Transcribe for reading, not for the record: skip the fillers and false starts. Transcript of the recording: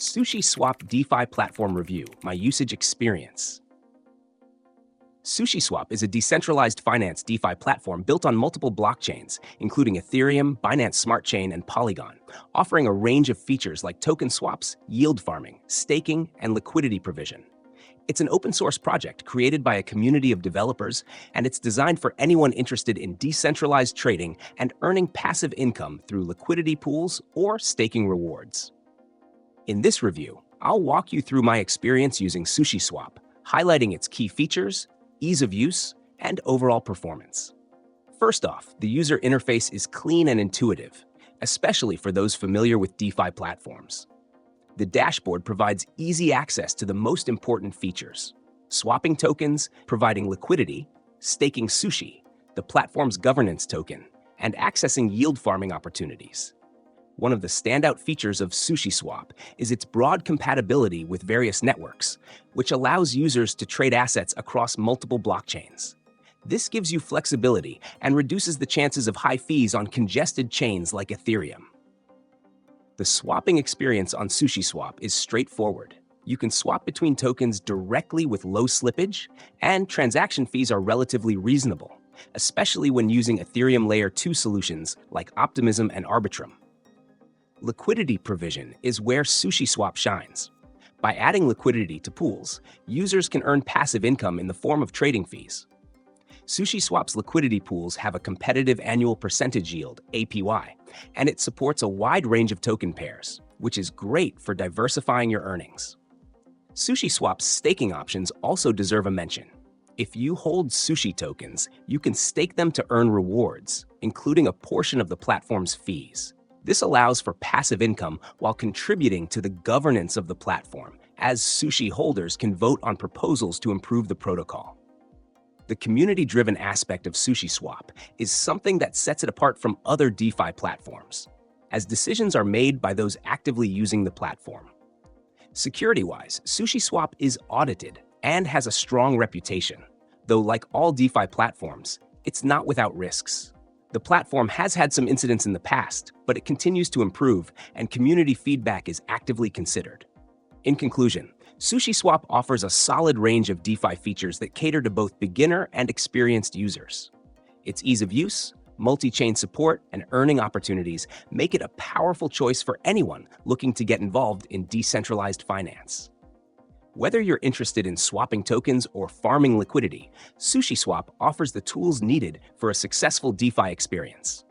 SushiSwap DeFi Platform Review, my usage experience. SushiSwap is a decentralized finance DeFi platform built on multiple blockchains, including Ethereum, Binance Smart Chain, and Polygon, offering a range of features like token swaps, yield farming, staking, and liquidity provision. It's an open-source project created by a community of developers, and it's designed for anyone interested in decentralized trading and earning passive income through liquidity pools or staking rewards. In this review, I'll walk you through my experience using SushiSwap, highlighting its key features, ease of use, and overall performance. First off, the user interface is clean and intuitive, especially for those familiar with DeFi platforms. The dashboard provides easy access to the most important features: swapping tokens, providing liquidity, staking Sushi, the platform's governance token, and accessing yield farming opportunities. One of the standout features of SushiSwap is its broad compatibility with various networks, which allows users to trade assets across multiple blockchains. This gives you flexibility and reduces the chances of high fees on congested chains like Ethereum. The swapping experience on SushiSwap is straightforward. You can swap between tokens directly with low slippage, and transaction fees are relatively reasonable, especially when using Ethereum Layer 2 solutions like Optimism and Arbitrum. Liquidity provision is where SushiSwap shines. By adding liquidity to pools, users can earn passive income in the form of trading fees. SushiSwap's liquidity pools have a competitive annual percentage yield, APY, and it supports a wide range of token pairs, which is great for diversifying your earnings. SushiSwap's staking options also deserve a mention. If you hold Sushi tokens, you can stake them to earn rewards, including a portion of the platform's fees. This allows for passive income while contributing to the governance of the platform, as Sushi holders can vote on proposals to improve the protocol. The community-driven aspect of SushiSwap is something that sets it apart from other DeFi platforms, as decisions are made by those actively using the platform. Security-wise, SushiSwap is audited and has a strong reputation, though like all DeFi platforms, it's not without risks. The platform has had some incidents in the past, but it continues to improve, and community feedback is actively considered. In conclusion, SushiSwap offers a solid range of DeFi features that cater to both beginner and experienced users. Its ease of use, multi-chain support, and earning opportunities make it a powerful choice for anyone looking to get involved in decentralized finance. Whether you're interested in swapping tokens or farming liquidity, SushiSwap offers the tools needed for a successful DeFi experience.